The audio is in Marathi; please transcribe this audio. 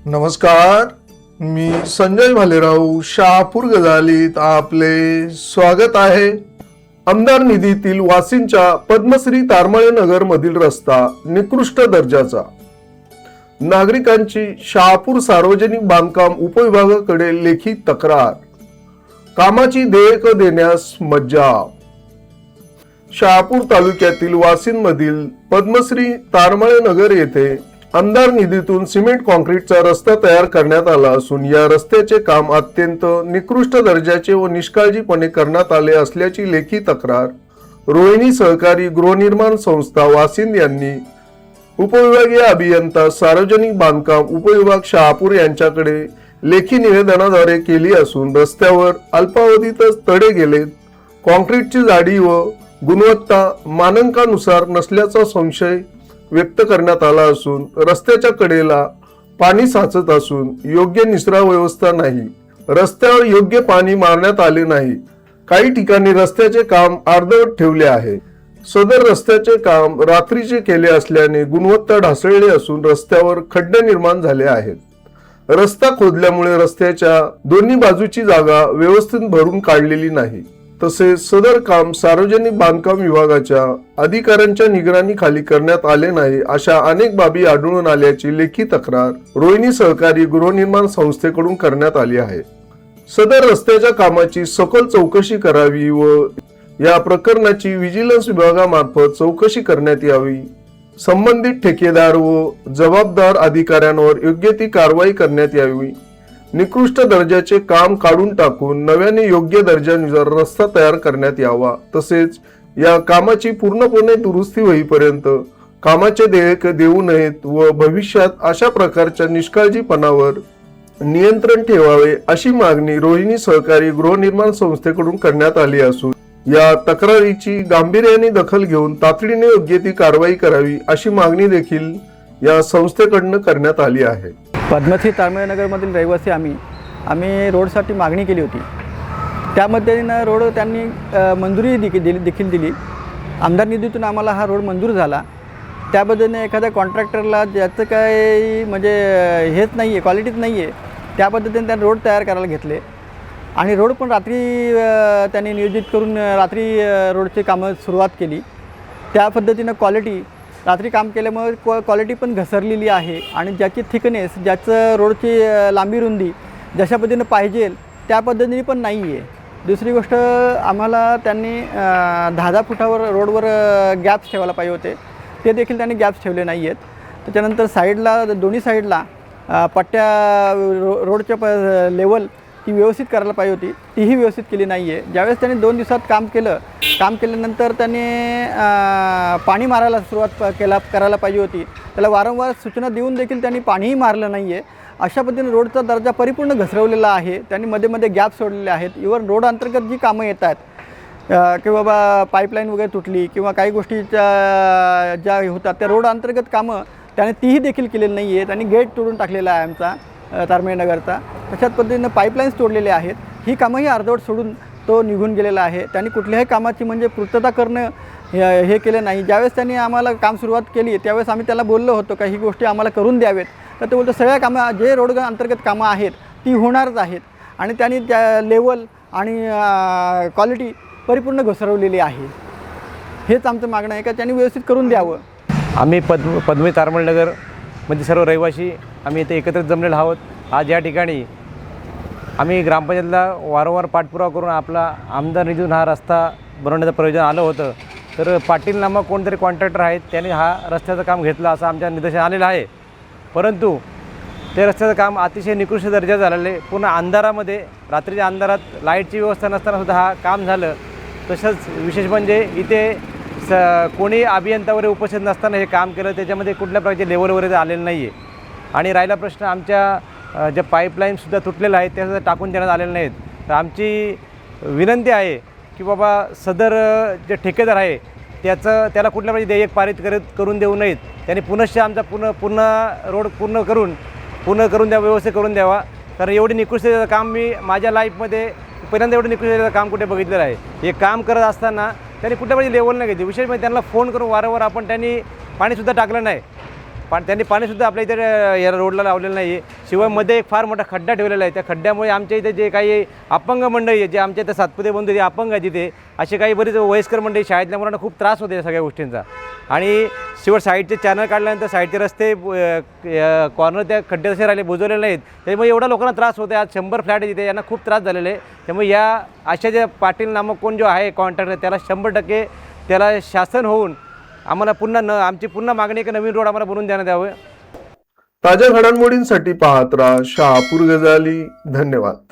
नमस्कार, मी संजय भालेराव शहापूर गजालीत आपले स्वागत आहे। आमदार निधीतील वासिंच्या पद्मश्री तारमाळे नगर मधील रस्ता निकृष्ट दर्जाचा। नागरिकांची शहापूर सार्वजनिक बांधकाम उपविभागाकडे लेखी तक्रार। कामाची देयक देण्यास मज्जाव। शहापूर तालुक्यातील वासिंमधील पद्मश्री तारमाळे नगर येथे आमदार निधीतून सिमेंट कॉन्क्रीटचा रस्ता तयार करण्यात आला असून या रस्त्याचे काम अत्यंत निकृष्ट दर्जाचे व निष्काळजीपणे करण्यात आले असल्याची लेखी तक्रार रोहिणी सहकारी गृहनिर्माण संस्था वासिंद यांनी उपविभागीय अभियंता सार्वजनिक बांधकाम उपविभाग शहापूर यांच्याकडे लेखी निवेदनाद्वारे केली असून रस्त्यावर अल्पावधीतच तडे गेलेत, कॉन्क्रीटची जाडी व गुणवत्ता मानकानुसार नसल्याचा संशय व्यक्त करण्यात आला असून रस्त्याच्या कडेला पाणी साचत असून योग्य निचरा व्यवस्था नाही, रस्त्यावर योग्य पाणी मारण्यात आले नाही, काही ठिकाणी रस्त्याचे काम अर्धवट ठेवले आहे। सदर रस्त्याचे काम रात्रीचे केले असल्याने गुणवत्ता ढासळली असून रस्त्यावर खड्डे निर्माण झाले आहेत। रस्ता खोदल्यामुळे रस्त्याच्या दोन्ही बाजूची जागा व्यवस्थित भरून काढलेली नाही, तसेच सदर काम सार्वजनिक बांधकाम विभागाच्या अधिकाऱ्यांच्या निगराणीखाली करण्यात आले नाही, अशा अनेक बाबी आढळून आल्याची लेखी तक्रार रोहिणी सहकारी गृहनिर्माण संस्थेकडून करण्यात आली आहे। सदर रस्त्याच्या कामाची सखोल चौकशी करावी व या प्रकरणाची विजिलन्स विभागामार्फत चौकशी करण्यात यावी। संबंधित ठेकेदार व जबाबदार अधिकाऱ्यांवर योग्य ती कारवाई करण्यात यावी। निकृष्ट दर्जाचे काम काढून टाकून नव्याने योग्य दर्जानुसार रस्ता तयार करण्यात यावा। तसेच या कामाची पूर्णपणे दुरुस्ती होईपर्यंत कामाचे देयक देऊ नयेत व भविष्यात अशा प्रकारच्या निष्काळजीपणावर नियंत्रण ठेवावे, अशी मागणी रोहिणी सहकारी गृहनिर्माण संस्थेकडून करण्यात आली असून या तक्रारीची गांभीर्याने दखल घेऊन तातडीने योग्य ती कारवाई करावी, अशी मागणी देखील या संस्थेकडून करण्यात आली आहे। पद्मश्री तारमाळे नगरमधील रहिवासी आम्ही रोडसाठी मागणी केली होती। त्यामध्ये रोड त्यांनी मंजुरी देखील दिली। आमदार निधीतून आम्हाला हा रोड मंजूर झाला। त्याबद्दलने एखाद्या कॉन्ट्रॅक्टरला ज्याचं काही म्हणजे हेच नाही आहे, क्वालिटीच नाही आहे, त्या पद्धतीने त्यांनी रोड तयार करायला घेतले आणि रोड पण रात्री त्यांनी नियोजित करून रात्री रोडची कामं सुरुवात केली। त्या पद्धतीनं क्वालिटी रात्री काम केल्यामुळे क्वालिटी पण घसरलेली आहे आणि ज्याची थिकनेस, ज्याचं रोडची लांबी रुंदी जशा पद्धतीनं पाहिजे त्या पद्धतीने पण नाही आहे। दुसरी गोष्ट, आम्हाला त्यांनी 10-10 फुटावर रोडवर गॅप्स ठेवायला पाहिजे होते, ते देखील त्यांनी गॅप्स ठेवले नाही आहेत। त्याच्यानंतर साईडला दोन्ही साईडला पट्ट्या रोडच्या लेवल ती व्यवस्थित करायला पाहिजे होती, तीही व्यवस्थित केली नाही आहे। ज्यावेळेस त्यांनी 2 दिवसात काम केल्यानंतर त्यांनी पाणी मारायला सुरुवात करायला पाहिजे होती। त्याला वारंवार सूचना देऊन देखील त्यांनी पाणीही मारलं नाही आहे। अशा पद्धतीने रोडचा दर्जा परिपूर्ण घसरवलेला आहे। त्यांनी मध्ये गॅप सोडलेले आहेत। इव्हन रोड अंतर्गत जी कामं येतात की बाबा पाईपलाईन वगैरे तुटली किंवा काही गोष्टी ज्या होतात त्या रोड अंतर्गत कामं त्याने तीही देखील केलेली नाही आहे। त्यांनी गेट तोडून टाकलेला आहे आमचा तारमाळे नगरचा। तशाच पद्धतीनं पाईपलाईन्स तोडलेले आहेत। ही कामंही अर्धवट सोडून तो निघून गेलेला आहे। त्यांनी कुठल्याही कामाची म्हणजे पूर्तता करणं हे केलं नाही। ज्यावेळेस त्यांनी आम्हाला काम सुरुवात केली त्यावेळेस आम्ही त्याला बोललो होतो का ही गोष्टी आम्हाला करून द्यावेत, तर ते बोलतो सगळ्या कामं जे रोड अंतर्गत कामं आहेत ती होणारच आहेत आणि त्यांनी त्या लेवल आणि क्वालिटी परिपूर्ण घसरवलेली आहे। हेच आमचं मागणं आहे का त्यांनी व्यवस्थित करून द्यावं। आम्ही पद्मश्री तारमाळे नगरमध्ये सर्व रहिवासी आम्ही इथे एकत्रित जमलेलो आहोत। आज या ठिकाणी आम्ही ग्रामपंचायतीला वारंवार पाठपुरावा करून आपला आमदार निधीतून हा रस्ता बनवण्याचं प्रयोजन आलं होतं, तर पाटील नामक कोणतरी कॉन्ट्रॅक्टर आहेत त्यांनी हा रस्त्याचं काम घेतलं असं आमच्या निदर्शनास आलेलं आहे। परंतु ते रस्त्याचं काम अतिशय निकृष्ट दर्जाचं झालेलं आहे। पुन्हा अंधारामध्ये, रात्रीच्या अंधारात लाईटची व्यवस्था नसतानासुद्धा हा काम झालं। तसंच विशेष म्हणजे इथे कोणी अभियंता वगैरे उपस्थित नसताना हे काम केलं, त्याच्यामध्ये कुठल्या प्रकारचे लेवल वगैरे आलेलं नाही आहे। आणि राहिला प्रश्न, आमच्या ज्या पाईपलाईनसुद्धा तुटलेल्या आहेत त्यासुद्धा टाकून देण्यात आलेल्या नाहीत। तर आमची विनंती आहे की बाबा सदर जे ठेकेदार आहे त्याला कुठल्या प्रकारचे देयक पारित करून देऊ नयेत। त्यांनी पुनश्च आमचा पूर्ण रोड पूर्ण करून द्यावा, व्यवस्थित करून द्यावा। कारण एवढी निकृष्ट काम मी माझ्या लाईफमध्ये पहिल्यांदा एवढं निकृष्ट काम कुठे बघितलेलं आहे। हे काम करत असताना त्यांनी कुठल्या प्रकारची लेवल नाही घेतली। विशेष म्हणजे त्यांना फोन करून वारंवार त्यांनी पाणीसुद्धा टाकलं नाही। त्यांनी पाणीसुद्धा आपल्या इथे या रोडला लावलेलं नाही आहे. शिवाय मध्ये एक फार मोठा खड्डा ठेवलेला आहे. त्या खड्ड्यामुळे आमच्या इथे जे काही अपंग मंडळी आहे, जे आमच्या इथे सातपुते बंधू जे अपंग आहे तिथे, असे काही बरीच वयस्कर मंडळी, शाळेतल्या मुलांना खूप त्रास होते या सगळ्या गोष्टींचा. आणि शिवाय साईडचे चॅनल काढल्यानंतर साईडचे रस्ते कॉर्नर त्या खड्डे तसे राहिले, बुजवलेले नाहीत. त्यामुळे एवढा लोकांना त्रास होते. आज 100 फ्लॅट आहे तिथे, यांना खूप त्रास झालेले आहे. त्यामुळे या अशा ज्या पाटील नामक कोण जो आहे कॉन्ट्रॅक्टर, त्याला 100% त्याला शासन होऊन आम्हाला पुन्हा आमची पुन्हा मागणी आहे की नवीन रोड आम्हाला बनवून देण्यात यावे. ताज्या घडामोडींसाठी पाहत राहा शहापूर गजाली. धन्यवाद.